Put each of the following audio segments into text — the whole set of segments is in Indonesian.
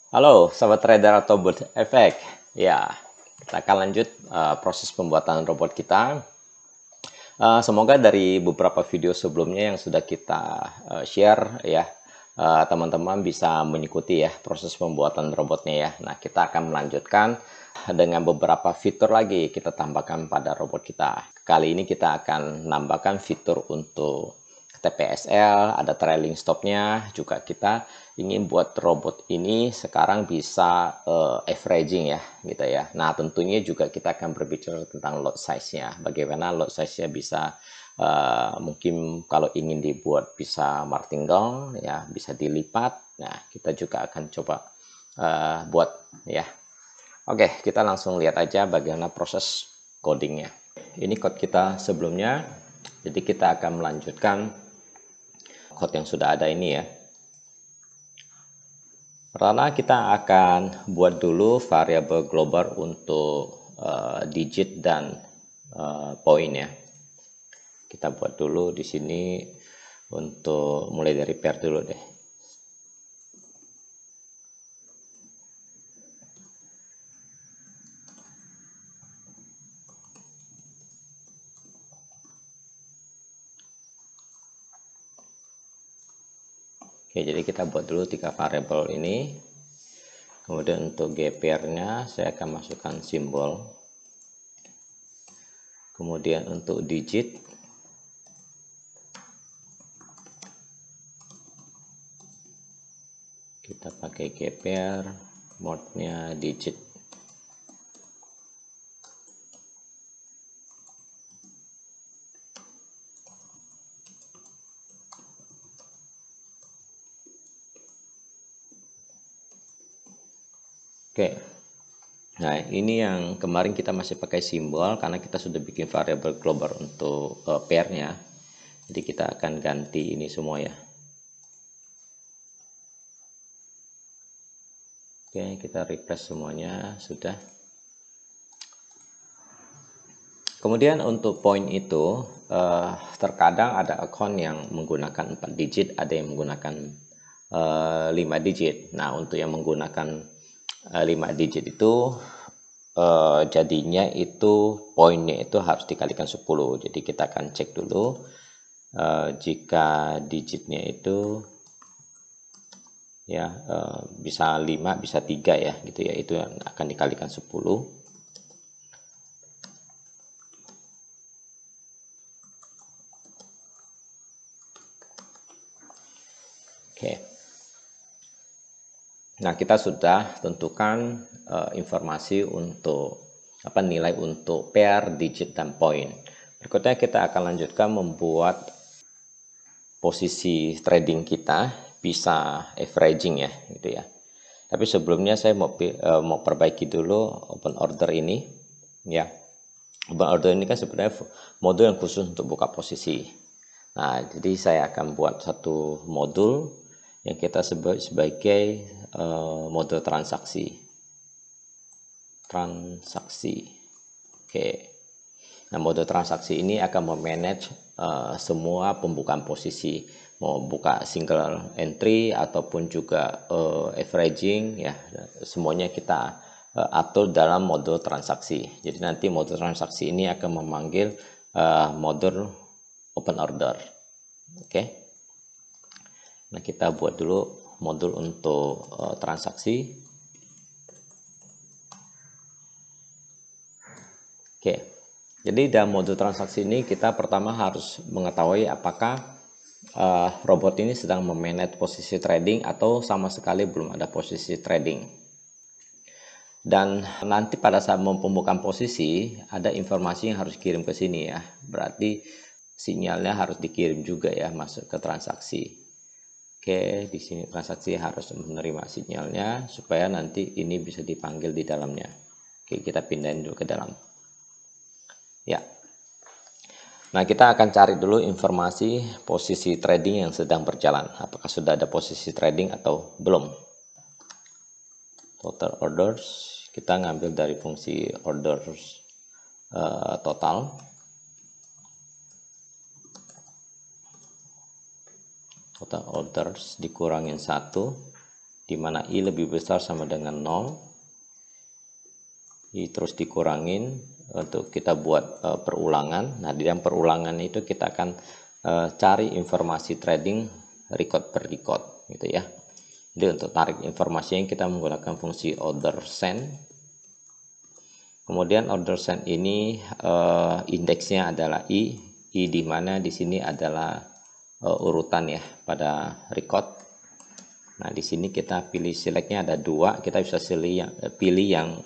Halo, sahabat trader atau bot efek. Ya, kita akan lanjut proses pembuatan robot kita. Semoga dari beberapa video sebelumnya yang sudah kita share ya, teman-teman bisa mengikuti ya proses pembuatan robotnya ya. Nah, kita akan melanjutkan dengan beberapa fitur lagi kita tambahkan pada robot kita. Kali ini kita akan menambahkan fitur untuk TPSL, ada trailing stopnya, juga kita ingin buat robot ini sekarang bisa averaging ya gitu ya. Nah, tentunya juga kita akan berbicara tentang lot size-nya, bagaimana lot size-nya bisa mungkin kalau ingin dibuat bisa martingale ya, bisa dilipat. Nah, kita juga akan coba buat ya. Oke, kita langsung lihat aja bagaimana proses codingnya. Ini code kita sebelumnya, jadi kita akan melanjutkan code yang sudah ada ini ya. Pertama kita akan buat dulu variabel global untuk digit dan poin ya. Kita buat dulu di sini untuk mulai dari pair dulu deh. Oke, jadi kita buat dulu 3 variabel ini. Kemudian untuk GPR-nya saya akan masukkan simbol. Kemudian untuk digit kita pakai GPR, mode-nya digit. Oke. Nah, ini yang kemarin kita masih pakai simbol karena kita sudah bikin variabel global untuk pair-nya. Jadi kita akan ganti ini semua ya. Oke, kita refresh semuanya sudah. Kemudian untuk poin itu terkadang ada akun yang menggunakan 4 digit, ada yang menggunakan 5 digit. Nah, untuk yang menggunakan 5 digit itu jadinya itu poinnya itu harus dikalikan 10. Jadi kita akan cek dulu jika digitnya itu ya bisa 5 bisa 3 ya gitu ya, itu yang akan dikalikan 10. Oke. Nah, kita sudah tentukan informasi untuk nilai untuk pair, digit, dan poin. Berikutnya kita akan lanjutkan membuat posisi trading kita bisa averaging ya, gitu ya. Tapi sebelumnya saya mau perbaiki dulu open order ini, ya. Open order ini kan sebenarnya modul yang khusus untuk buka posisi. Nah, jadi saya akan buat satu modul yang kita sebut sebagai modul transaksi. Oke. Nah, modul transaksi ini akan memanage semua pembukaan posisi, mau buka single entry ataupun juga averaging ya, semuanya kita atur dalam modul transaksi. Jadi nanti modul transaksi ini akan memanggil modul open order. Oke. Nah, kita buat dulu modul untuk transaksi. Oke. Jadi dalam modul transaksi ini kita pertama harus mengetahui apakah robot ini sedang memanage posisi trading atau sama sekali belum ada posisi trading. Dan nanti pada saat pembukaan posisi ada informasi yang harus kirim ke sini ya. Berarti sinyalnya harus dikirim juga ya masuk ke transaksi. Oke, di sini transaksi harus menerima sinyalnya supaya nanti ini bisa dipanggil di dalamnya. Oke, kita pindahin dulu ke dalam. Ya. Nah, kita akan cari dulu informasi posisi trading yang sedang berjalan. Apakah sudah ada posisi trading atau belum. Total orders, kita ngambil dari fungsi orders total. Total orders dikurangin 1. di mana I lebih besar sama dengan 0. I terus dikurangin untuk kita buat perulangan. Nah, di dalam perulangan itu kita akan cari informasi trading record per record gitu ya. Jadi untuk tarik informasi yang kita menggunakan fungsi order send. Kemudian order send ini indeksnya adalah I di mana di sini adalah urutan ya pada record. Nah, di sini kita pilih selectnya ada 2, kita bisa pilih yang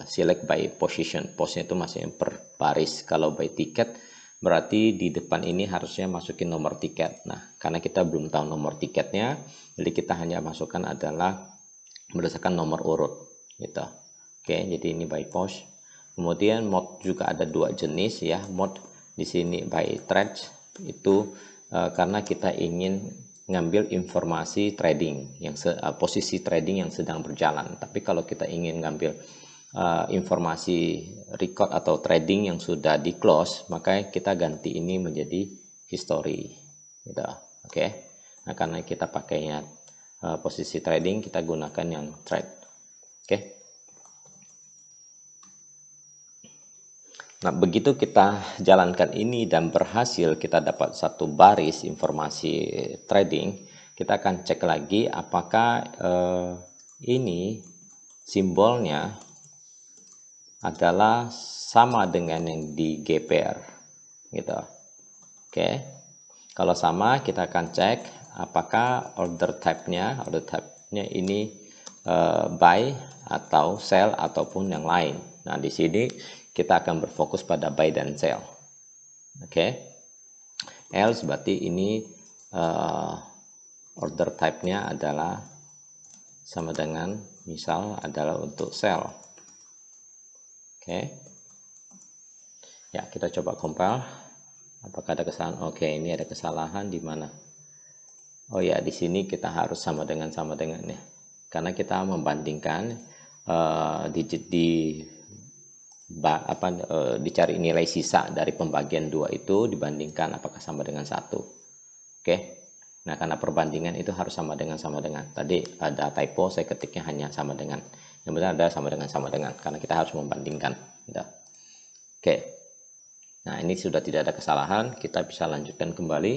select by position. Posnya itu masih per baris. Kalau by ticket berarti di depan ini harusnya masukin nomor tiket. Nah, karena kita belum tahu nomor tiketnya, jadi kita hanya masukkan adalah berdasarkan nomor urut gitu. Oke, jadi ini by post. Kemudian mode juga ada 2 jenis ya. Mode di sini by trade itu karena kita ingin ngambil informasi trading yang posisi trading yang sedang berjalan. Tapi kalau kita ingin ngambil informasi record atau trading yang sudah di close, maka kita ganti ini menjadi history gitu. Oke. Nah, karena kita pakainya posisi trading, kita gunakan yang trade. Oke. Nah, begitu kita jalankan ini dan berhasil kita dapat satu baris informasi trading, kita akan cek lagi apakah ini simbolnya adalah sama dengan yang di GPR gitu. Oke. Kalau sama, kita akan cek apakah order type-nya ini buy atau sell ataupun yang lain. Nah, di sini kita akan berfokus pada buy dan sell. Oke. Else berarti ini order type-nya adalah sama dengan misal adalah untuk sell. Oke. Ya, kita coba compile. Apakah ada kesalahan? Oke, ini ada kesalahan di mana? Oh ya, di sini kita harus sama dengan ya. Karena kita membandingkan digit dicari nilai sisa dari pembagian 2 itu dibandingkan apakah sama dengan 1. Oke. Nah, karena perbandingan itu harus sama dengan. Tadi ada typo, saya ketiknya hanya sama dengan. Yang benar ada sama dengan karena kita harus membandingkan. Gitu. Oke. Nah, ini sudah tidak ada kesalahan, kita bisa lanjutkan kembali.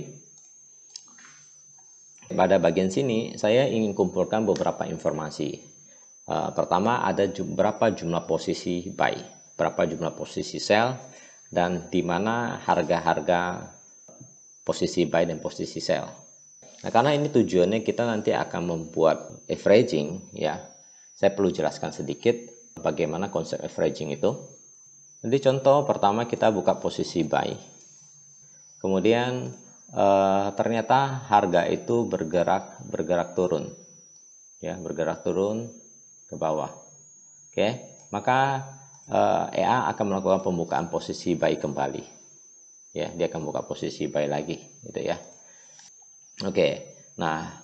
Pada bagian sini saya ingin kumpulkan beberapa informasi. Pertama, ada berapa jumlah posisi buy, berapa jumlah posisi sell, dan di mana harga-harga posisi buy dan posisi sell. Nah, karena ini tujuannya kita nanti akan membuat averaging ya. Saya perlu jelaskan sedikit bagaimana konsep averaging itu. Jadi contoh pertama, kita buka posisi buy. Kemudian ternyata harga itu bergerak turun. Ya, bergerak turun ke bawah. Oke, maka EA akan melakukan pembukaan posisi buy kembali. Ya, dia akan buka posisi buy lagi gitu ya. Oke. Nah,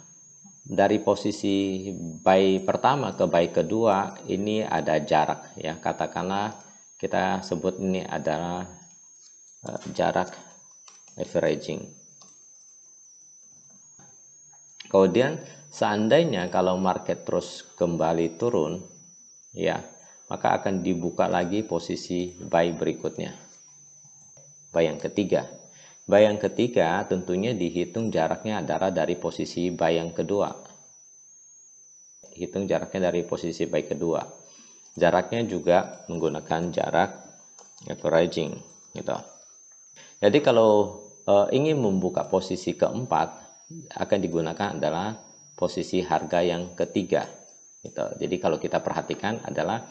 dari posisi buy pertama ke buy kedua ini ada jarak ya. Katakanlah kita sebut ini adalah jarak averaging. Kemudian seandainya kalau market terus kembali turun ya, maka akan dibuka lagi posisi buy berikutnya. Buy yang ketiga. Buy yang ketiga tentunya dihitung jaraknya adalah dari posisi buy yang kedua. Hitung jaraknya dari posisi buy kedua. Jaraknya juga menggunakan jarak averaging gitu. Jadi kalau ingin membuka posisi keempat akan digunakan adalah posisi harga yang ketiga gitu. Jadi kalau kita perhatikan adalah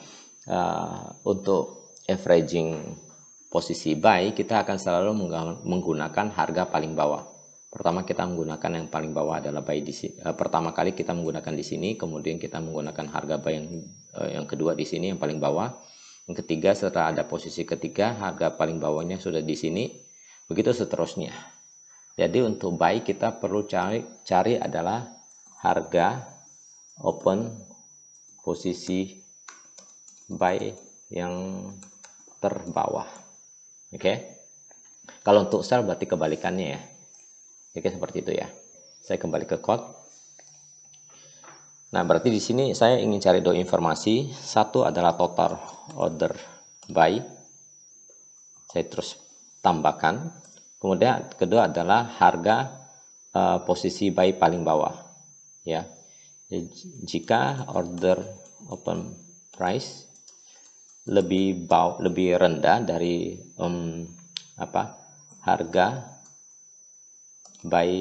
untuk averaging posisi buy kita akan selalu menggunakan harga paling bawah. Pertama kita menggunakan yang paling bawah adalah buy di sini. Pertama kali kita menggunakan di sini, kemudian kita menggunakan harga buy yang kedua di sini yang paling bawah. Yang ketiga setelah ada posisi ketiga harga paling bawahnya sudah di sini. Begitu seterusnya. Jadi untuk buy kita perlu cari adalah harga open posisi buy yang terbawah. Oke. Kalau untuk sell berarti kebalikannya ya. Oke, seperti itu ya. Saya kembali ke code. Nah, berarti di sini saya ingin cari dua informasi. Satu adalah total order buy. Saya terus tambahkan. Kemudian kedua adalah harga posisi buy paling bawah. Ya, jika order open price lebih rendah dari harga buy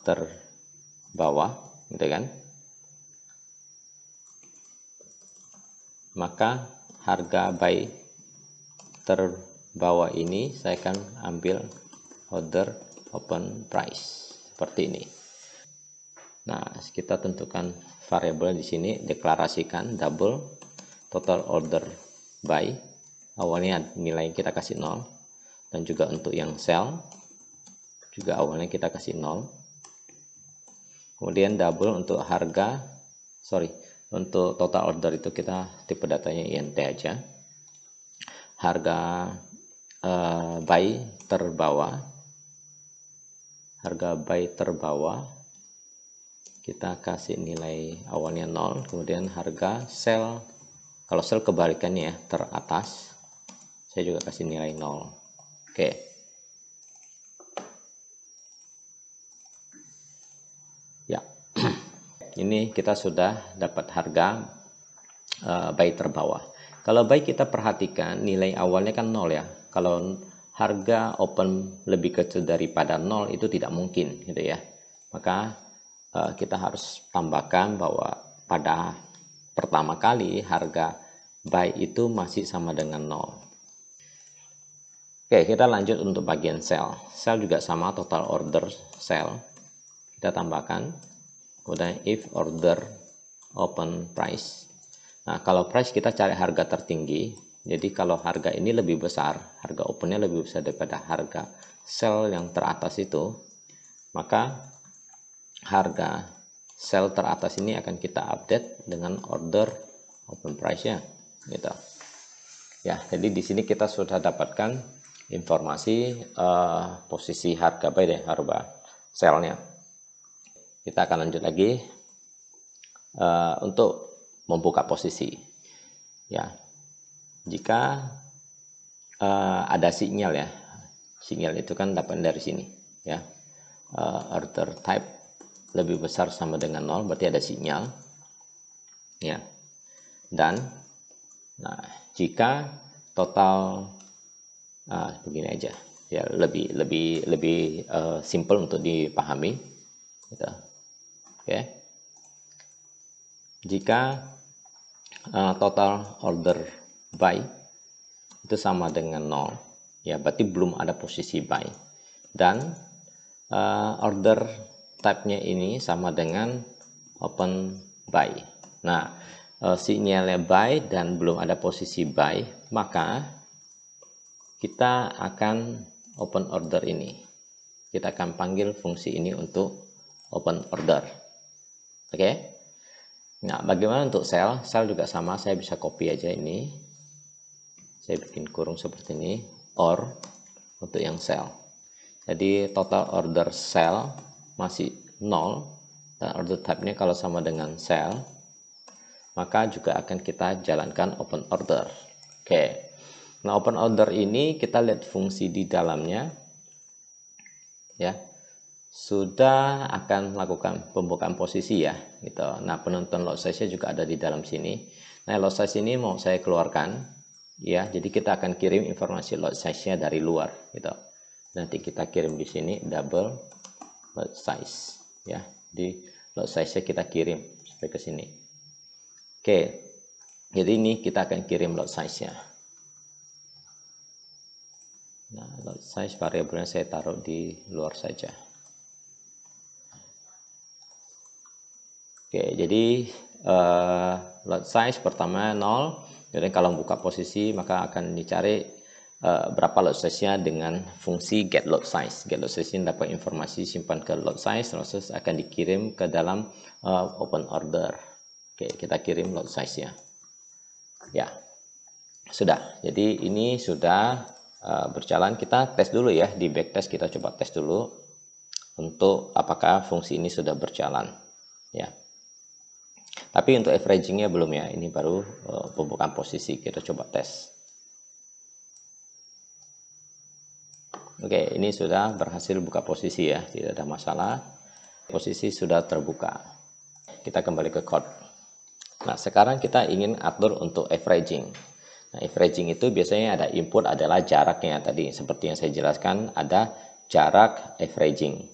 terbawah, gitu kan, maka harga buy terbawah ini saya akan ambil order open price seperti ini. Nah, kita tentukan variabel di sini, deklarasikan double total order buy. Awalnya nilai kita kasih 0, dan juga untuk yang sell juga awalnya kita kasih 0. Kemudian double untuk untuk total order itu kita tipe datanya INT aja. Harga buy terbawah kita kasih nilai awalnya 0, kemudian harga sell, kalau sell kebalikannya ya, teratas, saya juga kasih nilai 0. Oke. Ya. Ini kita sudah dapat harga buy terbawah. Kalau buy kita perhatikan nilai awalnya kan 0 ya. Kalau harga open lebih kecil daripada 0 itu tidak mungkin gitu ya. Maka kita harus tambahkan bahwa pada pertama kali harga buy itu masih sama dengan 0. Oke, kita lanjut untuk bagian sell. Sell juga sama, total order sell. Kita tambahkan. Kemudian if order open price. Nah, kalau price kita cari harga tertinggi. Jadi kalau harga ini lebih besar, harga opennya lebih besar daripada harga sell yang teratas itu, maka harga sell teratas ini akan kita update dengan order open price-nya, gitu. Ya, jadi di sini kita sudah dapatkan informasi posisi harga buy dan harga sell-nya. Kita akan lanjut lagi untuk membuka posisi. Ya, jika ada sinyal ya, sinyal itu kan dapat dari sini ya, order type lebih besar sama dengan 0, berarti ada sinyal ya. Dan nah, jika total begini aja ya, lebih simple untuk dipahami gitu. Oke. Jika total order buy itu sama dengan 0 ya, berarti belum ada posisi buy, dan order type-nya ini sama dengan open buy. Nah, sinyalnya buy dan belum ada posisi buy, maka kita akan open order ini. Kita akan panggil fungsi ini untuk open order. Oke. Nah, bagaimana untuk sell? Sell juga sama, saya bisa copy aja ini. Saya bikin kurung seperti ini, or untuk yang sell. Jadi total order sell masih 0, dan order type-nya kalau sama dengan sell, maka juga akan kita jalankan open order. Oke. Nah, open order ini kita lihat fungsi di dalamnya ya. Sudah akan melakukan pembukaan posisi ya gitu. Nah, penentuan lot size-nya juga ada di dalam sini. Nah, lot size ini mau saya keluarkan ya. Jadi kita akan kirim informasi lot size-nya dari luar gitu. Nanti kita kirim di sini double lot size ya. Di lot size-nya kita kirim sampai ke sini. Oke. Jadi ini kita akan kirim lot size-nya. Nah, lot size variabelnya saya taruh di luar saja. Oke, jadi lot size pertama 0. Jadi kalau buka posisi maka akan dicari berapa lot size-nya dengan fungsi get lot size. Get lot size ini dapat informasi simpan ke lot size, terus akan dikirim ke dalam open order. Oke, kita kirim lot size-nya. Ya, sudah. Jadi ini sudah berjalan. Kita tes dulu ya, di backtest kita coba tes dulu untuk apakah fungsi ini sudah berjalan. ya. Tapi untuk averagingnya belum ya, ini baru pembukaan posisi. Kita coba tes. Oke, ini sudah berhasil buka posisi ya, tidak ada masalah. Posisi sudah terbuka. Kita kembali ke chord. Nah, sekarang kita ingin atur untuk averaging. Nah, averaging itu biasanya ada input adalah jaraknya tadi. Seperti yang saya jelaskan, ada jarak averaging.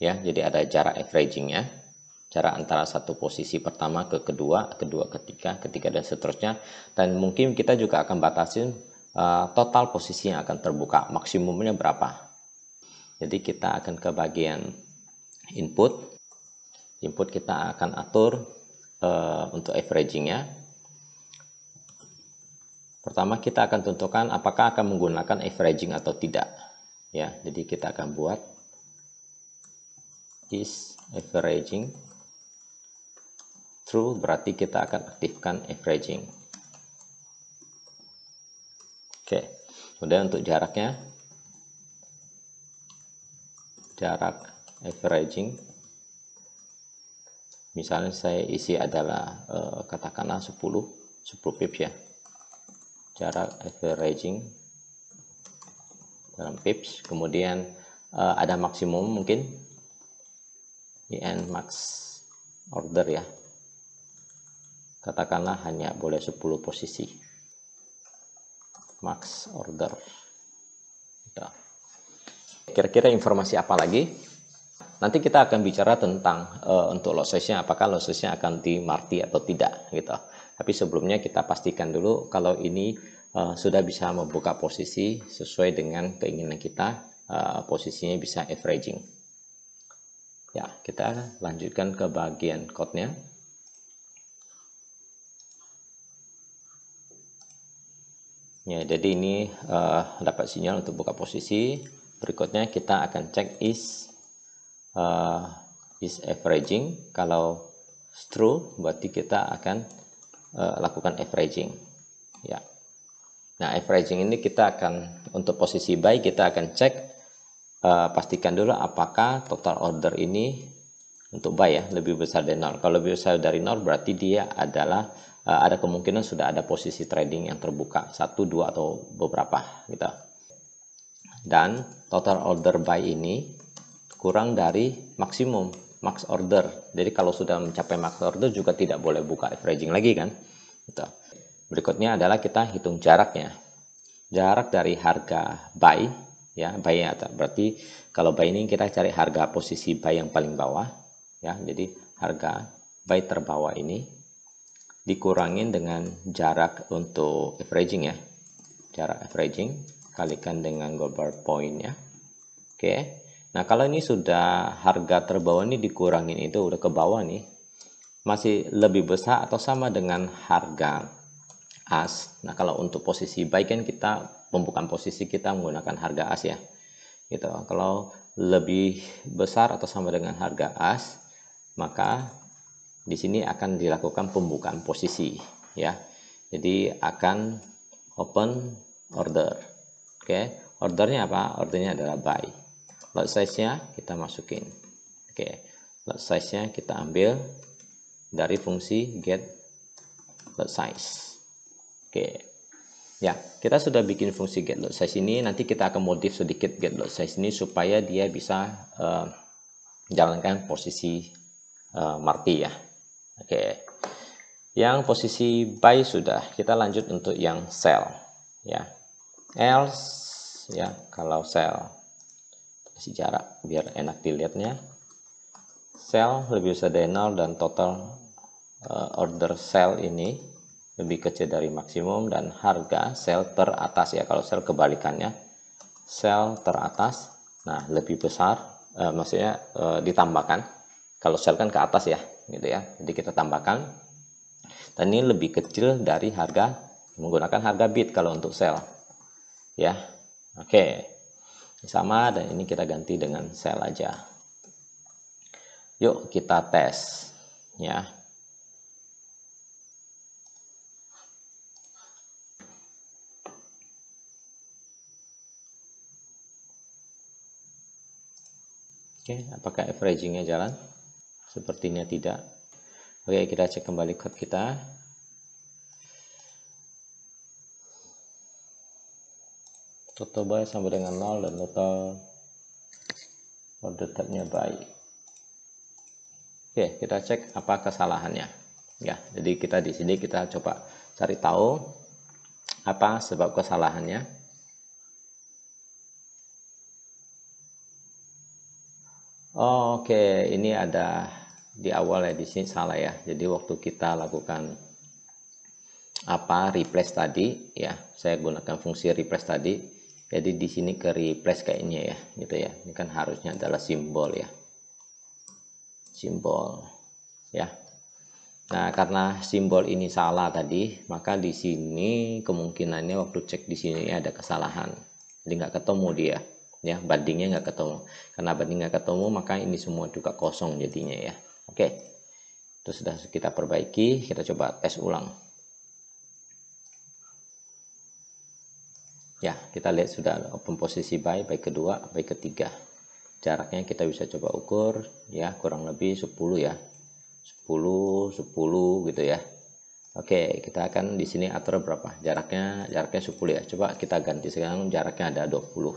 Ya, jadi ada jarak averagingnya. Jarak antara satu posisi pertama ke kedua, kedua ke ketiga dan seterusnya. Dan mungkin kita juga akan batasin total posisi yang akan terbuka, maksimumnya berapa. Jadi kita akan ke bagian input. Input kita akan atur untuk averagingnya. Pertama kita akan tentukan apakah akan menggunakan averaging atau tidak. Ya, jadi kita akan buat is averaging true, berarti kita akan aktifkan averaging. Oke, kemudian untuk jaraknya, jarak averaging, misalnya saya isi adalah katakanlah 10 pips ya. Jarak averaging dalam pips, kemudian ada maksimum mungkin in max order ya. Katakanlah hanya boleh 10 posisi. Max order. Kira-kira informasi apa lagi? Nanti kita akan bicara tentang untuk lot size-nya, apakah lot size-nya akan di multi atau tidak gitu. Tapi sebelumnya kita pastikan dulu kalau ini sudah bisa membuka posisi sesuai dengan keinginan kita, posisinya bisa averaging. Ya, kita lanjutkan ke bagian code-nya. Ya, jadi ini dapat sinyal untuk buka posisi. Berikutnya kita akan cek is averaging. Kalau true, berarti kita akan lakukan averaging. Ya. Nah, averaging ini kita akan untuk posisi buy kita akan cek pastikan dulu apakah total order ini untuk buy ya lebih besar dari 0. Kalau lebih besar dari 0 berarti dia adalah ada kemungkinan sudah ada posisi trading yang terbuka 1, 2 atau beberapa gitu. Dan total order buy ini kurang dari maksimum max order. Jadi kalau sudah mencapai max order juga tidak boleh buka averaging lagi kan. Gitu. Berikutnya adalah kita hitung jaraknya. Jarak dari harga buy ya, buy berarti kalau buy ini kita cari harga posisi buy yang paling bawah ya. Jadi harga buy terbawah ini dikurangin dengan jarak untuk averaging ya. Jarak averaging kalikan dengan global point-nya. Oke. Nah, kalau ini sudah harga terbawah ini dikurangin itu udah ke bawah nih. Masih lebih besar atau sama dengan harga as. Nah, kalau untuk posisi buy kan kita pembukaan posisi kita menggunakan harga as ya. Gitu. Kalau lebih besar atau sama dengan harga as, maka di sini akan dilakukan pembukaan posisi ya. Jadi akan open order. Oke, ordernya apa? Ordernya adalah buy. Lot size-nya kita masukin. Oke, lot size-nya kita ambil dari fungsi get lot size. Oke. Ya, kita sudah bikin fungsi get lot size ini, nanti kita akan modif sedikit get lot size ini supaya dia bisa menjalankan posisi multi ya. Oke, yang posisi buy sudah, kita lanjut untuk yang sell ya. Else ya, kalau sell kasih jarak biar enak dilihatnya. Sell lebih besar dari 0 dan total order sell ini lebih kecil dari maksimum dan harga sell teratas ya. Kalau sell kebalikannya, sell teratas, nah lebih besar, maksudnya ditambahkan. Kalau sell kan ke atas ya, gitu ya. Jadi kita tambahkan. Dan ini lebih kecil dari harga menggunakan harga bid kalau untuk sell. Ya. Oke. Sama dan ini kita ganti dengan sell aja. Yuk kita tes ya. Oke, apakah averagingnya jalan? Sepertinya tidak. Oke, kita cek kembali code kita. Total buy sama dengan 0 dan total order type-nya buy. Oke, kita cek apa kesalahannya. Ya, jadi kita di sini kita coba cari tahu apa sebab kesalahannya. Oke, ini ada di awal ya, di sini salah ya. Jadi waktu kita lakukan replace tadi ya, saya gunakan fungsi replace tadi. Jadi di sini ke replace kayaknya ya, gitu ya. Ini kan harusnya adalah simbol ya. Simbol ya. Nah, karena simbol ini salah tadi, maka di sini kemungkinannya waktu cek di sini ada kesalahan. Jadi nggak ketemu dia, ya bandingnya nggak ketemu. Karena banding nggak ketemu, maka ini semua juga kosong jadinya ya. Oke, itu sudah kita perbaiki. Kita coba tes ulang. Ya, kita lihat sudah open posisi buy kedua, buy ketiga. Jaraknya kita bisa coba ukur, ya kurang lebih 10 ya. 10 gitu ya. Oke, kita akan di sini atur berapa jaraknya 10 ya. Coba kita ganti sekarang jaraknya ada 20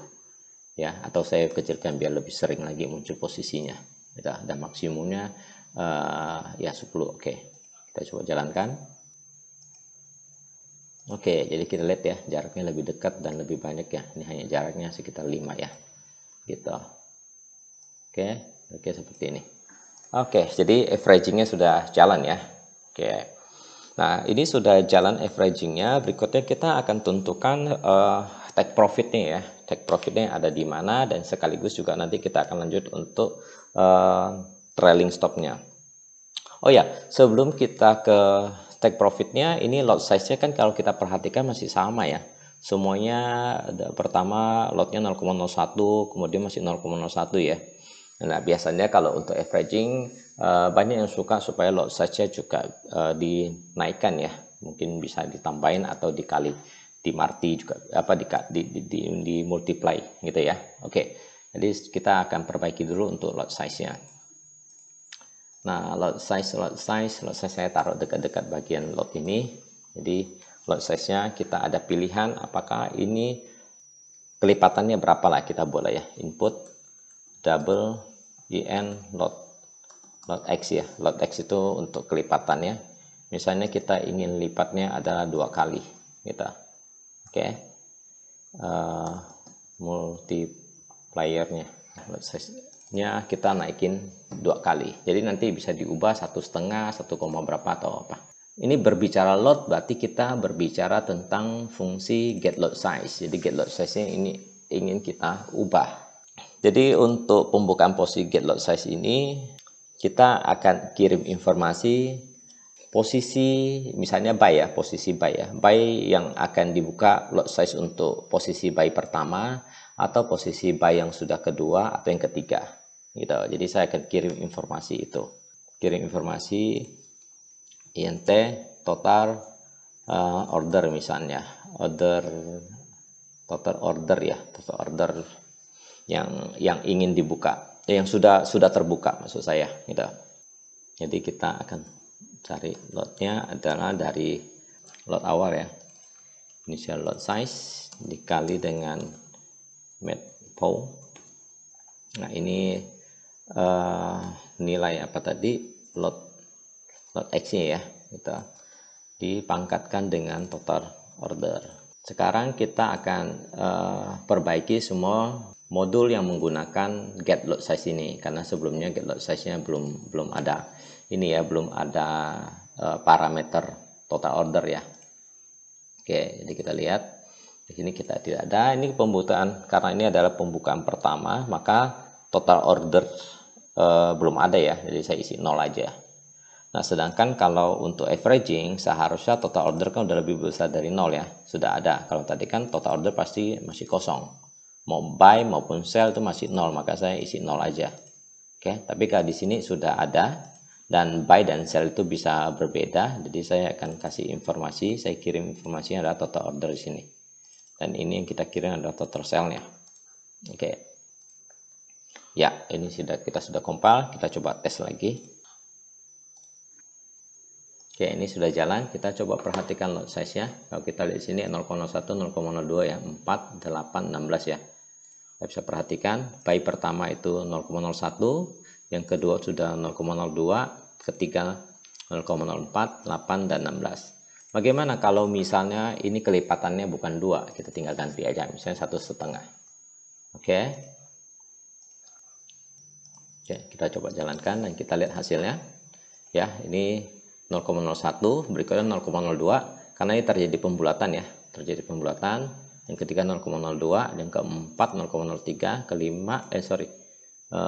ya, atau saya kecilkan biar lebih sering lagi muncul posisinya. Kita ada maksimumnya ya 10. Oke, kita coba jalankan. Oke, jadi kita lihat ya, jaraknya lebih dekat dan lebih banyak ya. Ini hanya jaraknya sekitar 5 ya, gitu. Oke, seperti ini. Oke, jadi averagingnya sudah jalan ya. Oke, nah ini sudah jalan averagingnya. Berikutnya kita akan tentukan take profitnya ya. Take profitnya ada di mana, dan sekaligus juga nanti kita akan lanjut untuk trailing stopnya. Oh ya, sebelum kita ke take profitnya, ini lot size-nya kan kalau kita perhatikan masih sama ya. Semuanya pertama lotnya 0,01, kemudian masih 0,01 ya. Nah, biasanya kalau untuk averaging banyak yang suka supaya lot size-nya juga dinaikkan ya. Mungkin bisa ditambahin atau dikali, dimarti juga, apa di multiply gitu ya. Oke. Jadi kita akan perbaiki dulu untuk lot size-nya. Nah, lot size saya taruh dekat-dekat bagian lot ini. Jadi lot size-nya kita ada pilihan apakah ini kelipatannya berapa lah, kita boleh ya. Input double in lot x ya. Lot x itu untuk kelipatannya. Misalnya kita ingin lipatnya adalah 2 kali gitu. Oke. Multipliernya lot size-nya kita naikin 2 kali. Jadi nanti bisa diubah 1,5, 1, berapa atau apa. Ini berbicara lot berarti kita berbicara tentang fungsi get lot size. Jadi get lot size-nya ini ingin kita ubah. Jadi untuk pembukaan posisi get lot size ini kita akan kirim informasi posisi, misalnya buy ya, posisi buy ya. Buy yang akan dibuka lot size untuk posisi buy pertama, atau posisi buy yang sudah kedua atau yang ketiga gitu. Jadi saya akan kirim informasi itu. Kirim informasi int total order misalnya. Total order ya, total order yang ingin dibuka, yang sudah terbuka maksud saya gitu. Jadi kita akan cari lotnya adalah dari lot awal ya, initial lot size dikali dengan made pow. Nah ini nilai apa tadi, lot x nya ya gitu, dipangkatkan dengan total order. Sekarang kita akan perbaiki semua modul yang menggunakan get lot size ini, karena sebelumnya get lot size-nya belum ada ini ya, belum ada parameter total order ya. Oke, jadi kita lihat di sini kita tidak ada. Ini pembukaan, karena ini adalah pembukaan pertama, maka total order belum ada ya, jadi saya isi 0 aja. Nah, sedangkan kalau untuk averaging seharusnya total order kan udah lebih besar dari 0 ya, sudah ada. Kalau tadi kan total order pasti masih kosong. Mau buy maupun sell itu masih 0, maka saya isi 0 aja. Oke, tapi kalau di sini sudah ada, dan buy dan sell itu bisa berbeda. Jadi saya akan kasih informasi, saya kirim informasinya adalah total order di sini. Dan ini yang kita kirim adalah total sell-nya. Oke. Ya, ini kita sudah compile, kita coba tes lagi. Oke, ini sudah jalan. Kita coba perhatikan lot size-nya. Kalau kita lihat di sini 0,01, 0,02 ya, 4, 8, 16 ya. Kita bisa perhatikan, buy pertama itu 0,01, yang kedua sudah 0,02, ketiga 0,04, 8, dan 16. Bagaimana kalau misalnya ini kelipatannya bukan 2, kita tinggal ganti aja, misalnya 1,5. Oke. Oke, kita coba jalankan dan kita lihat hasilnya. Ya, ini 0,01, berikutnya 0,02, karena ini terjadi pembulatan ya, terjadi pembulatan. Yang ketiga 0,02, yang keempat 0,03, kelima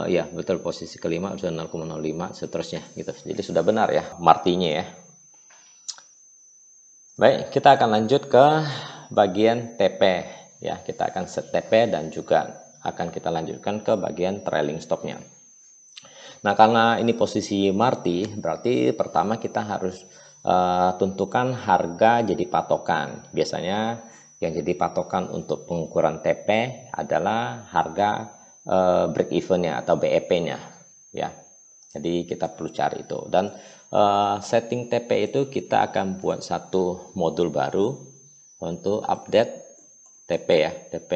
ya betul, posisi kelima sudah 0,05, seterusnya gitu. Jadi sudah benar ya martinya ya. Baik, kita akan lanjut ke bagian TP ya. Kita akan set TP dan juga akan kita lanjutkan ke bagian trailing stopnya. Nah, karena ini posisi marti, berarti pertama kita harus tentukan harga jadi patokan. Biasanya yang jadi patokan untuk pengukuran TP adalah harga break even-nya atau BEP-nya ya. Jadi kita perlu cari itu. Dan setting TP itu kita akan buat satu modul baru untuk update TP ya, TP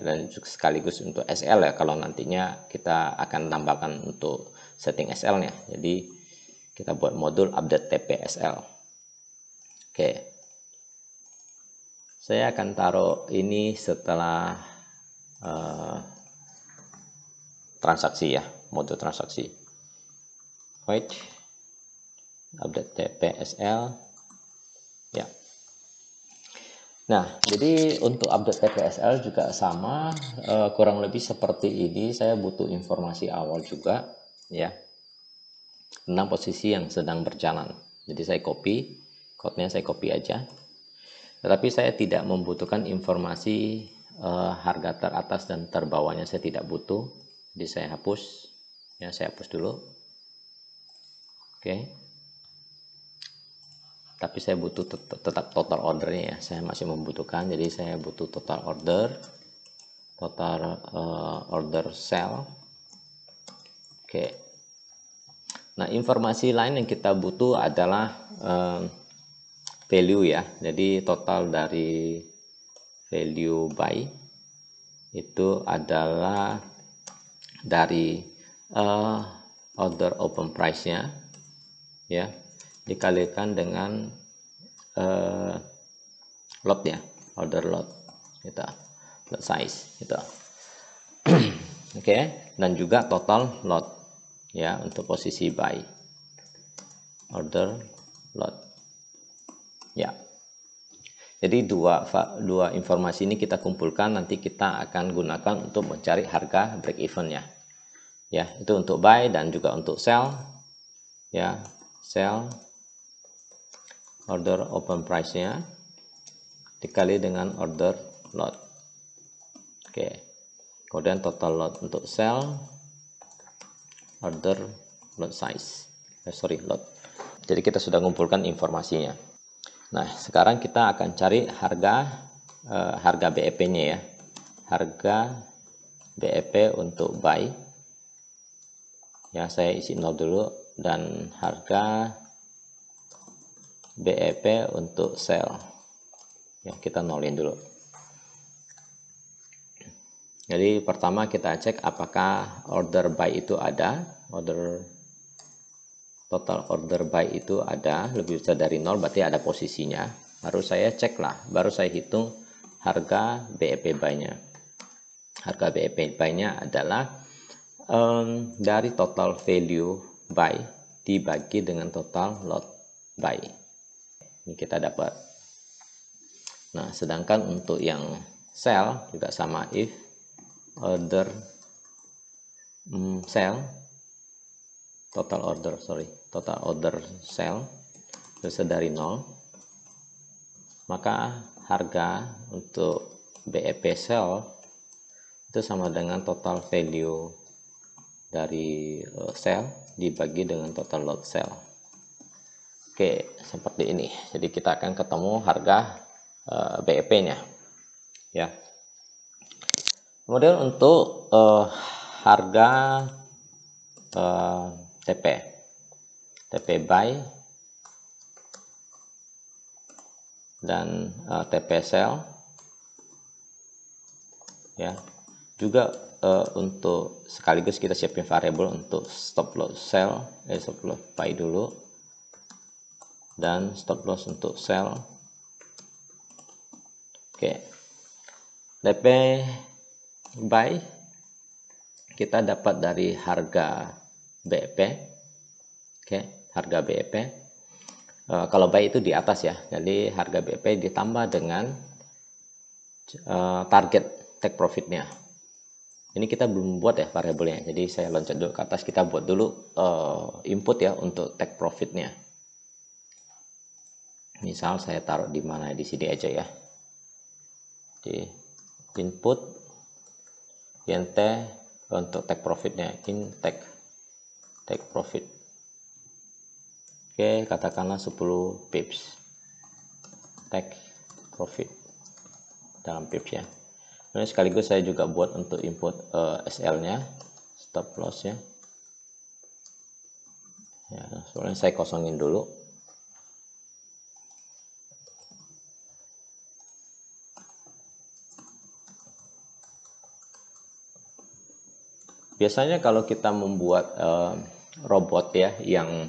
dan sekaligus untuk SL ya, kalau nantinya kita akan tambahkan untuk setting SL-nya. Jadi kita buat modul update TP SL. Oke. Saya akan taruh ini setelah transaksi ya, modul transaksi. Void update TP SL ya. Nah, jadi untuk update TPSL juga sama, kurang lebih seperti ini. Saya butuh informasi awal juga ya, tentang posisi yang sedang berjalan. Jadi saya copy, code-nya saya copy aja. Tetapi saya tidak membutuhkan informasi harga teratas dan terbawahnya, saya tidak butuh. Jadi saya hapus, ya saya hapus dulu. Oke. Tapi saya butuh tetap total ordernya ya, saya masih membutuhkan. Jadi saya butuh total order, order sell. Oke. Nah, informasi lain yang kita butuh adalah value ya. Jadi total dari value buy itu adalah dari order open price-nya ya, dikalikan dengan lot ya, order lot kita, lot size gitu. Oke, dan juga total lot ya untuk posisi buy, order lot ya. Jadi dua informasi ini kita kumpulkan, nanti kita akan gunakan untuk mencari harga break even ya. Ya, itu untuk buy dan juga untuk sell ya, sell order open price-nya dikali dengan order lot. Oke. Kemudian total lot untuk sell, order lot size. Lot. Jadi kita sudah mengumpulkan informasinya. Nah, sekarang kita akan cari harga BEP-nya ya. Harga BEP untuk buy. Ya, saya isi 0 dulu, dan harga BEP untuk sell. Ya, kita nolin dulu. Jadi pertama kita cek apakah order buy itu ada, total order buy itu ada, lebih besar dari 0 berarti ada posisinya. Baru saya cek lah, baru saya hitung harga BEP buy-nya. Harga BEP buy-nya adalah dari total value buy dibagi dengan total lot buy. Ini kita dapat. Nah, sedangkan untuk yang sell juga sama, if order sell total order sell besar dari 0, maka harga untuk BEP sell itu sama dengan total value dari sell dibagi dengan total lot sell. Oke, seperti ini. Jadi kita akan ketemu harga BEP-nya ya. Kemudian untuk harga TP buy dan TP sell, ya. Juga untuk sekaligus kita siapin variabel untuk stop loss sell, stop loss buy dulu, dan stop loss untuk sell. Oke, TP buy kita dapat dari harga BEP. Oke, harga BEP. Kalau buy itu di atas ya, jadi harga BEP ditambah dengan target take profitnya. Ini kita belum buat ya variabelnya, jadi saya loncat dulu ke atas, kita buat dulu input ya untuk take profitnya. Misal saya taruh di mana, di sini aja ya, di input int untuk take profitnya, in take profit. Oke, katakanlah 10 pips take profit dalam pips ya. Nah, sekaligus saya juga buat untuk input SL-nya, stop loss ya. Ya, soalnya saya kosongin dulu. Biasanya kalau kita membuat robot ya yang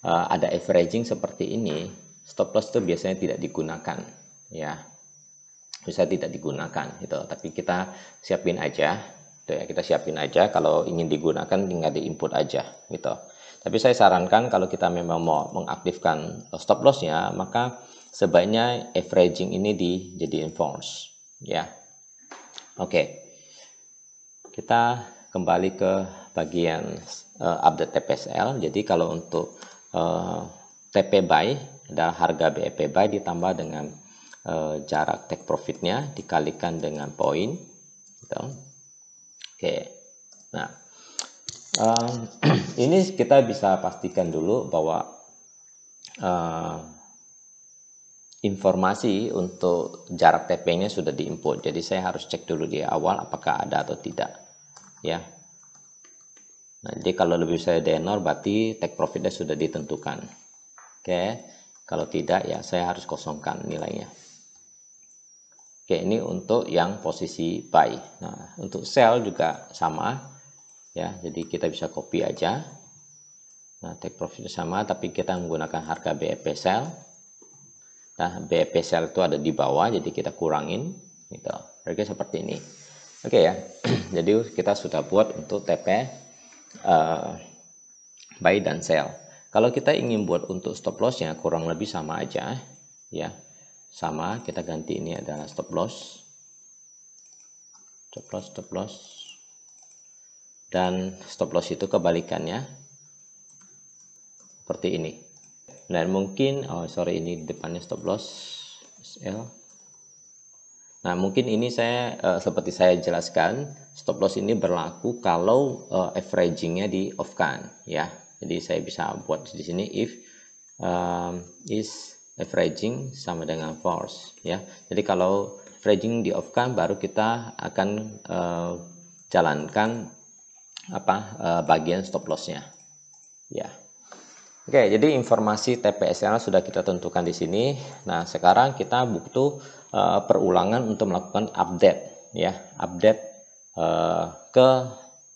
ada averaging seperti ini, stop loss itu biasanya tidak digunakan ya. Bisa tidak digunakan gitu, tapi kita siapin aja gitu ya, kita siapin aja. Kalau ingin digunakan tinggal di input aja gitu. Tapi saya sarankan kalau kita memang mau mengaktifkan stop lossnya, maka sebaiknya averaging ini dijadiin false ya. Oke, kita kembali ke bagian update TPSL. Jadi kalau untuk TP buy adalah harga BEP buy ditambah dengan jarak take profitnya dikalikan dengan poin gitu. Oke, nah ini kita bisa pastikan dulu bahwa informasi untuk jarak TP nya sudah diinput. Jadi saya harus cek dulu di awal apakah ada atau tidak ya. Nah, jadi kalau lebih saya denor berarti take profitnya sudah ditentukan. Oke, kalau tidak ya saya harus kosongkan nilainya. Oke, ini untuk yang posisi buy. Nah, untuk sell juga sama ya. Jadi kita bisa copy aja. Nah, take profit sama, tapi kita menggunakan harga BEP sell. Nah, BEP sell itu ada di bawah, jadi kita kurangin gitu. Harga seperti ini. Oke ya. Jadi kita sudah buat untuk TP buy dan sell. Kalau kita ingin buat untuk stop lossnya kurang lebih sama aja ya. Sama, kita ganti ini adalah stop loss, dan stop loss itu kebalikannya seperti ini. Dan mungkin ini depannya stop loss SL. Nah, mungkin ini saya seperti saya jelaskan, stop loss ini berlaku kalau averagingnya di off kan ya. Jadi saya bisa buat di sini if is averaging sama dengan false ya. Jadi kalau averaging di off kan baru kita akan jalankan bagian stop lossnya ya. Oke, jadi informasi TPSL sudah kita tentukan di sini. Nah, sekarang kita butuh perulangan untuk melakukan update ya, update ke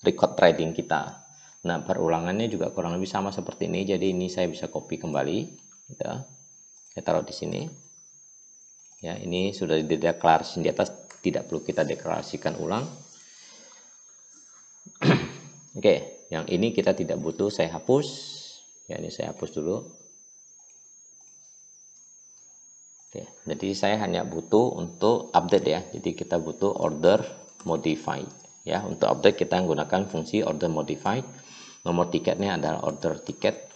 record trading kita. Nah, perulangannya juga kurang lebih sama seperti ini. Jadi ini saya bisa copy kembali gitu. Saya taruh di sini ya. Ini sudah dideklarasikan di atas, tidak perlu kita deklarasikan ulang. Oke, yang ini kita tidak butuh, saya hapus ya. Ini saya hapus dulu. Oke, jadi saya hanya butuh untuk update ya. Jadi kita butuh order modified ya. Untuk update kita menggunakan fungsi order modified. Nomor tiketnya adalah order ticket.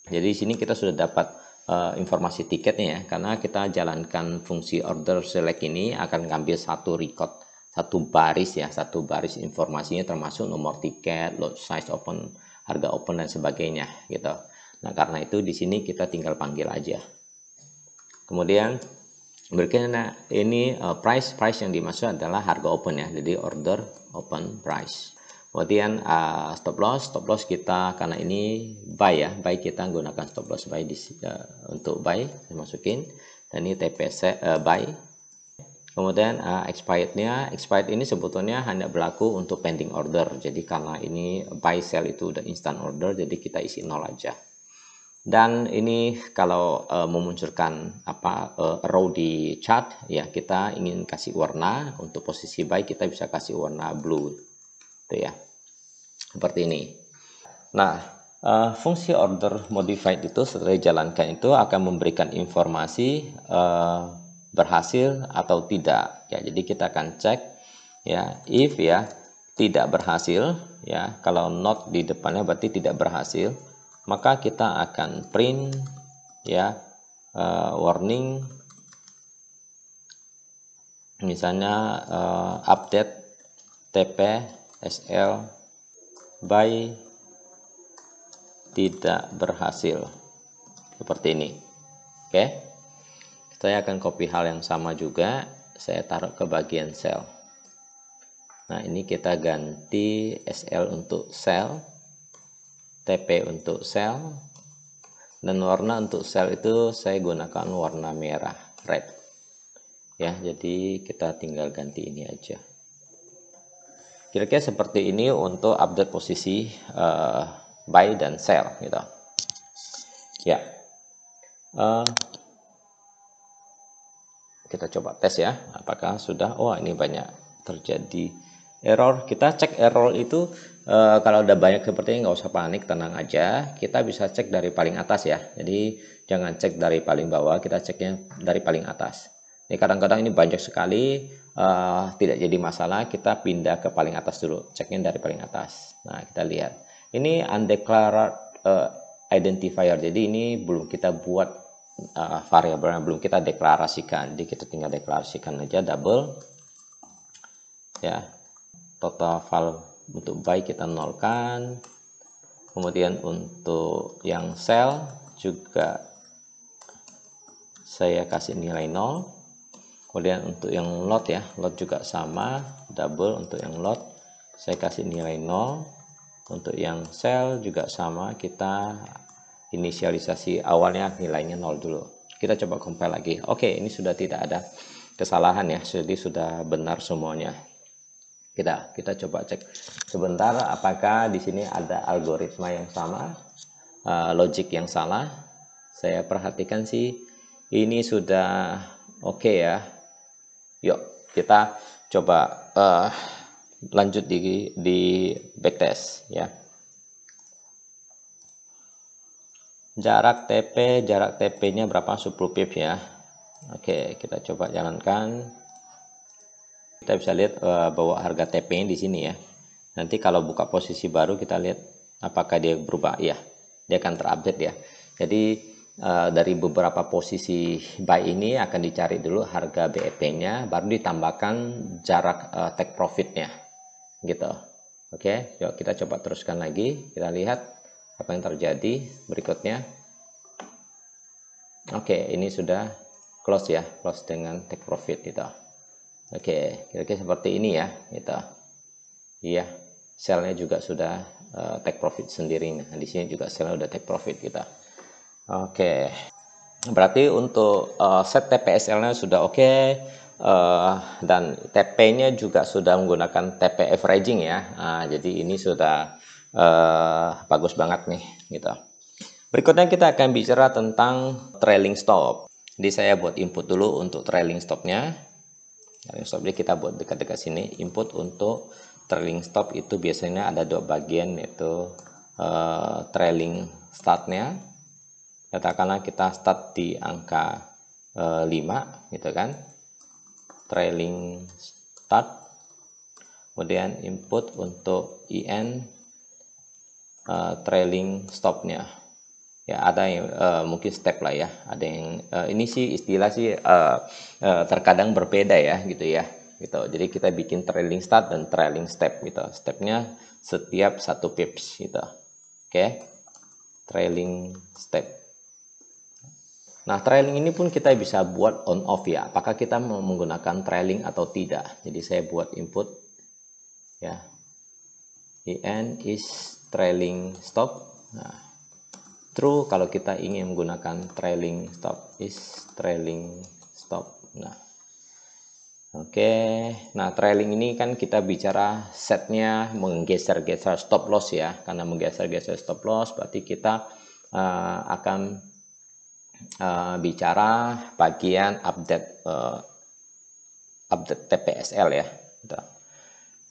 Jadi di sini kita sudah dapat informasi tiketnya ya, karena kita jalankan fungsi order select ini akan ngambil satu record, satu baris ya, satu baris informasinya termasuk nomor tiket, lot size, open, harga open dan sebagainya gitu. Nah, karena itu di sini kita tinggal panggil aja. Kemudian Berikutnya ini price yang dimaksud adalah harga open ya, jadi order open price. Kemudian stop loss kita karena ini buy ya, buy kita gunakan stop loss buy untuk buy, saya masukin. Dan ini TPC buy. Kemudian expired ini sebetulnya hanya berlaku untuk pending order. Jadi karena ini buy sell itu udah instant order, jadi kita isi 0 aja. Dan ini kalau memunculkan row di chart ya, kita ingin kasih warna. Untuk posisi buy kita bisa kasih warna blue itu ya, seperti ini. Nah, fungsi order modified itu setelah dijalankan itu akan memberikan informasi berhasil atau tidak ya. Jadi kita akan cek ya, if ya tidak berhasil ya, kalau not di depannya berarti tidak berhasil, maka kita akan print ya warning, misalnya update TP SL buy tidak berhasil, seperti ini. Oke, saya akan copy hal yang sama juga, saya taruh ke bagian sell. Nah, ini kita ganti SL untuk sell, TP untuk sell, dan warna untuk sell itu saya gunakan warna merah, red ya. Jadi kita tinggal ganti ini aja. Kira-kira seperti ini untuk update posisi buy dan sell gitu ya. Kita coba tes ya, apakah sudah. Oh, ini banyak terjadi error. Kita cek error itu kalau udah banyak seperti ini nggak usah panik, tenang aja. Kita bisa cek dari paling atas ya, jadi jangan cek dari paling bawah, kita ceknya dari paling atas. Ini kadang-kadang ini banyak sekali, tidak jadi masalah, kita pindah ke paling atas dulu, ceknya dari paling atas. Nah, kita lihat ini undeclared identifier, jadi ini belum kita buat variabelnya, belum kita deklarasikan, jadi kita tinggal deklarasikan aja double ya. Total file untuk buy kita nolkan, kemudian untuk yang sell juga saya kasih nilai 0, kemudian untuk yang lot ya, lot juga sama, double. Untuk yang lot saya kasih nilai 0, untuk yang sell juga sama, kita inisialisasi awalnya nilainya 0 dulu. Kita coba compile lagi. Oke, ini sudah tidak ada kesalahan ya, jadi sudah benar semuanya. Kita coba cek sebentar apakah di sini ada algoritma yang sama, logik yang salah. Saya perhatikan sih ini sudah oke ya. Yuk kita coba lanjut di backtest ya. Jarak TP-nya berapa? 10 pip ya. Oke, kita coba jalankan. Kita bisa lihat bahwa harga TP-nya di sini ya. Nanti kalau buka posisi baru kita lihat apakah dia berubah ya. Dia akan terupdate ya. Jadi dari beberapa posisi buy ini akan dicari dulu harga BEP-nya, baru ditambahkan jarak take profit-nya gitu. Oke, yuk kita coba teruskan lagi. Kita lihat apa yang terjadi berikutnya. Oke, ini sudah close ya, close dengan take profit gitu. Oke, kira-kira seperti ini ya gitu. Iya, sell-nya juga sudah take profit sendiri. Nah, di sini juga sell-nya udah take profit kita. Oke, berarti untuk set TPSL-nya sudah oke, dan TP-nya juga sudah menggunakan TP averaging ya. Nah, jadi ini sudah bagus banget nih gitu. Berikutnya kita akan bicara tentang trailing stop. Jadi saya buat input dulu untuk trailing stopnya. Trailing stop, jadi kita buat dekat-dekat sini. Input untuk trailing stop itu biasanya ada dua bagian, yaitu trailing startnya. Katakanlah kita start di angka 5 gitu kan, trailing start. Kemudian input untuk IN trailing stopnya ya, ada yang mungkin step lah ya, ada yang ini sih istilah sih terkadang berbeda ya gitu ya gitu. Jadi kita bikin trailing start dan trailing step gitu, stepnya setiap 1 pips gitu. Oke, trailing step. Nah, trailing ini pun kita bisa buat on off ya. Apakah kita mau menggunakan trailing atau tidak? Jadi saya buat input ya. En is trailing stop. Nah, true kalau kita ingin menggunakan trailing stop, is trailing stop. Nah, oke. Nah, trailing ini kan kita bicara setnya menggeser-geser stop loss ya. Karena menggeser-geser stop loss berarti kita akan bicara bagian update TPSL ya.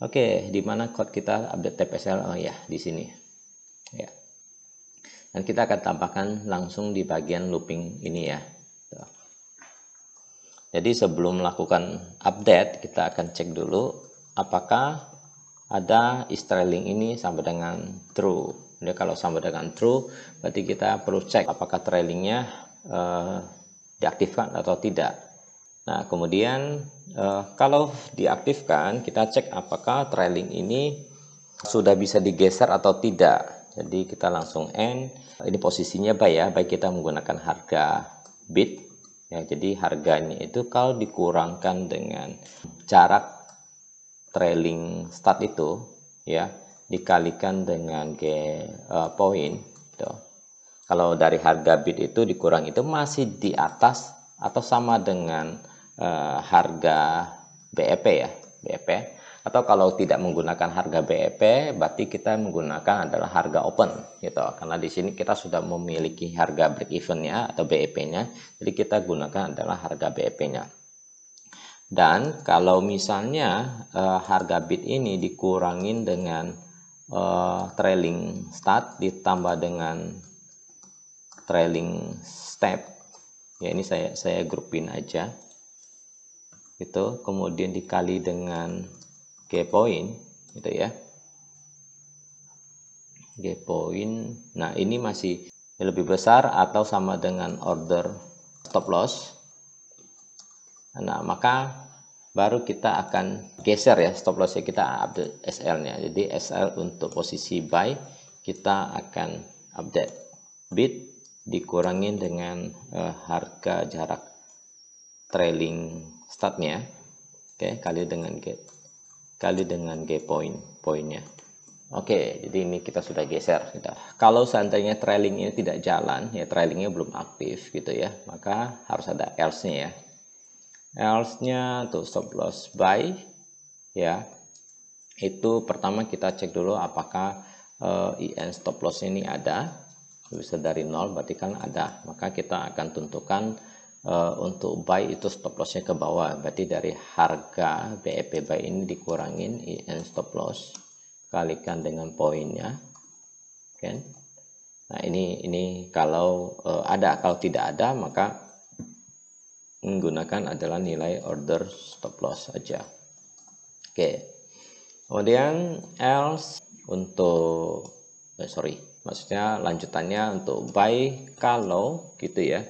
Oke, di mana code kita update TPSL? Oh ya, di sini. Ya. Dan kita akan tambahkan langsung di bagian looping ini ya. Jadi sebelum melakukan update, kita akan cek dulu apakah ada is trailing ini sama dengan true. Jadi kalau sama dengan true, berarti kita perlu cek apakah trailingnya diaktifkan atau tidak. Nah, kemudian kalau diaktifkan, kita cek apakah trailing ini sudah bisa digeser atau tidak. Jadi kita langsung end. Ini posisinya buy ya, baik kita menggunakan harga bid ya. Jadi harganya itu kalau dikurangkan dengan jarak trailing start itu ya, dikalikan dengan point gitu. Kalau dari harga bid itu dikurang itu masih di atas atau sama dengan harga BEP ya, BEP. Atau kalau tidak menggunakan harga BEP, berarti kita menggunakan adalah harga open gitu. Karena di sini kita sudah memiliki harga break even-nya atau BEP-nya, jadi kita gunakan adalah harga BEP-nya. Dan kalau misalnya harga bid ini dikurangin dengan trailing start ditambah dengan trailing step ya, ini saya grupin aja itu, kemudian dikali dengan G point gitu ya, G point. Nah, ini masih lebih besar atau sama dengan order stop loss. Nah, maka baru kita akan geser ya stop lossnya, kita update SL nya. Jadi SL untuk posisi buy kita akan update bid dikurangin dengan harga jarak trailing startnya, oke, kali dengan G poinnya. Oke, jadi ini kita sudah geser gitu. Kalau seandainya trailing ini tidak jalan ya, trailingnya belum aktif gitu ya, maka harus ada else-nya ya. Else-nya untuk stop loss buy ya, itu pertama kita cek dulu apakah IN stop loss ini ada. Bisa dari 0 berarti kan ada, maka kita akan tentukan untuk buy itu stop lossnya ke bawah, berarti dari harga BEP buy ini dikurangin IN stop loss kalikan dengan poinnya kan. Nah, ini kalau ada, kalau tidak ada maka menggunakan adalah nilai order stop loss saja. Oke, kemudian else untuk maksudnya lanjutannya untuk buy kalau gitu ya,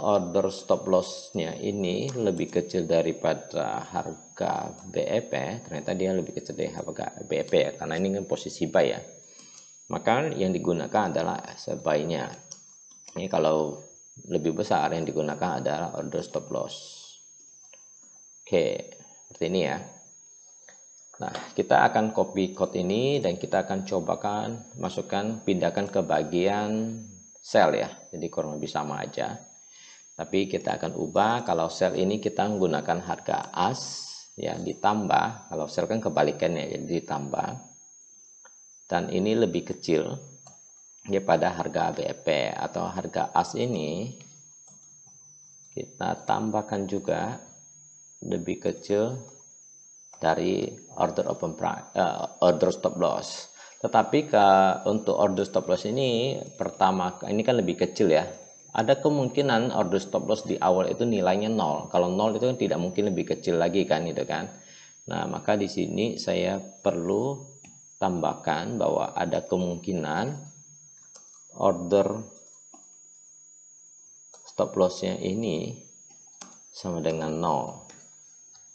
order stop lossnya ini lebih kecil daripada harga BEP, ternyata dia lebih kecil dari harga BEP ya, karena ini kan posisi buy ya, maka yang digunakan adalah buy-nya. Ini kalau lebih besar yang digunakan adalah order stop loss. Oke, seperti ini ya. Nah, kita akan copy code ini dan kita akan cobakan pindahkan ke bagian sell ya. Jadi kurang lebih sama aja. Tapi kita akan ubah, kalau sell ini kita menggunakan harga as ya, ditambah, kalau sell kan kebalikannya, jadi ditambah. Dan ini lebih kecil daripada harga BEP atau harga as ini kita tambahkan juga lebih kecil dari order open price, order stop loss. Tetapi untuk order stop loss ini pertama ini kan lebih kecil ya. Ada kemungkinan order stop loss di awal itu nilainya 0. Kalau 0 itu kan tidak mungkin lebih kecil lagi kan, itu kan. Nah, maka di sini saya perlu tambahkan bahwa ada kemungkinan order stop lossnya ini sama dengan 0.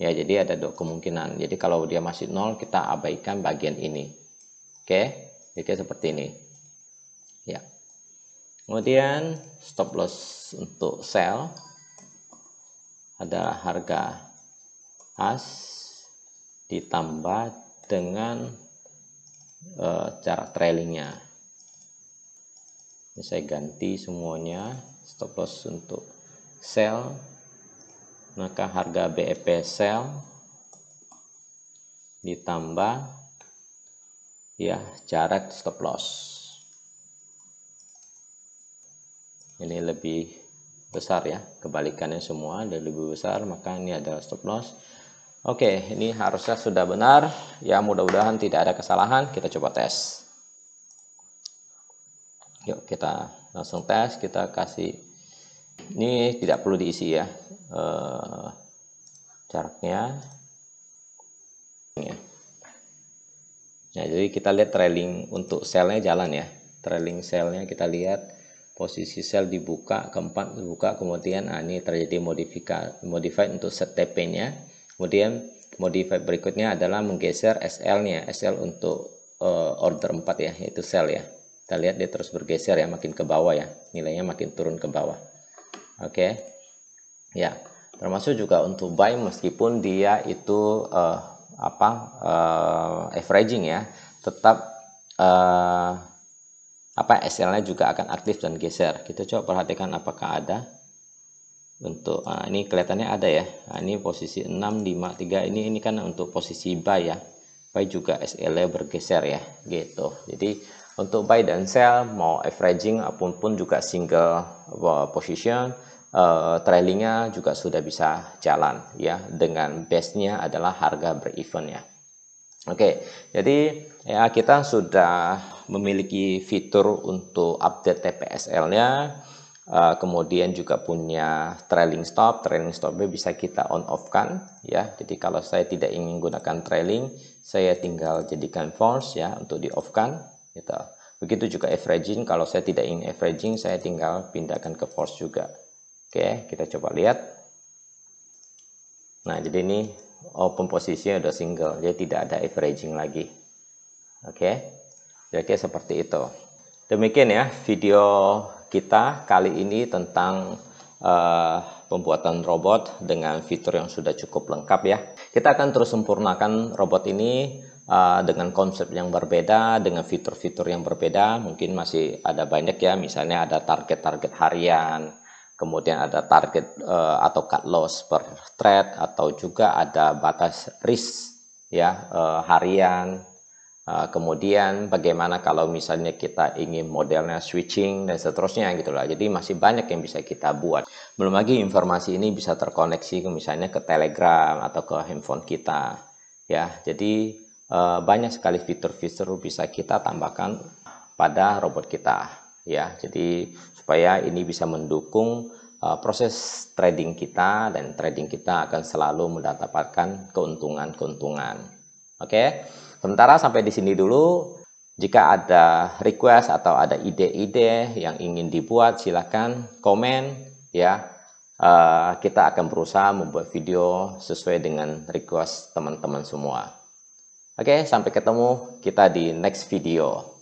Ya, jadi ada dua kemungkinan. Jadi kalau dia masih 0, kita abaikan bagian ini. Oke, jadi seperti ini. Ya. Kemudian stop loss untuk sell adalah harga as ditambah dengan cara trailingnya. Ini saya ganti semuanya. Stop loss untuk sell, maka harga BEP sell ditambah ya jarak stop loss. Ini lebih besar ya, kebalikannya semua ada lebih besar, maka ini adalah stop loss. Oke, ini harusnya sudah benar ya, mudah-mudahan tidak ada kesalahan. Kita coba tes. Yuk kita langsung tes, kita kasih, ini tidak perlu diisi ya jaraknya ya. Nah, jadi kita lihat trailing untuk sellnya jalan ya, trailing sellnya kita lihat posisi sell dibuka, keempat dibuka, kemudian ini terjadi modified untuk set TP nya, kemudian modified berikutnya adalah menggeser SL nya, SL untuk order 4 ya, yaitu sell ya. Kita lihat dia terus bergeser ya, makin ke bawah ya, nilainya makin turun ke bawah. Oke ya, termasuk juga untuk buy meskipun dia itu averaging ya, tetap SL-nya juga akan aktif dan geser. Kita coba perhatikan apakah ada untuk ini kelihatannya ada ya. Ini posisi 6, 5, 3 ini kan untuk posisi buy ya. Buy juga SL-nya bergeser ya, gitu. Jadi untuk buy dan sell mau averaging apapun juga single position, trailingnya juga sudah bisa jalan ya, dengan base-nya adalah harga break-even ya. Oke, jadi ya kita sudah memiliki fitur untuk update TPSL-nya, kemudian juga punya trailing stopnya bisa kita on off kan ya. Jadi kalau saya tidak ingin gunakan trailing, saya tinggal jadikan false ya untuk di off kan gitu. Begitu juga averaging, kalau saya tidak ingin averaging, saya tinggal pindahkan ke false juga. Oke, kita coba lihat. Nah, jadi ini open posisinya udah single, jadi tidak ada averaging lagi. Oke, jadi seperti itu. Demikian ya video kita kali ini tentang pembuatan robot dengan fitur yang sudah cukup lengkap ya. Kita akan terus sempurnakan robot ini dengan konsep yang berbeda, dengan fitur-fitur yang berbeda. Mungkin masih ada banyak ya, misalnya ada target-target harian, kemudian ada target atau cut loss per trade, atau juga ada batas risk ya harian. Kemudian bagaimana kalau misalnya kita ingin modelnya switching dan seterusnya gitu lah. Jadi masih banyak yang bisa kita buat. Belum lagi informasi ini bisa terkoneksi misalnya ke Telegram atau ke handphone kita ya. Jadi banyak sekali fitur-fitur bisa kita tambahkan pada robot kita ya. Jadi supaya ini bisa mendukung proses trading kita, dan trading kita akan selalu mendapatkan keuntungan-keuntungan. Oke, sementara sampai di sini dulu. Jika ada request atau ada ide-ide yang ingin dibuat, silakan komen ya. Kita akan berusaha membuat video sesuai dengan request teman-teman semua. Oke, sampai ketemu kita di next video.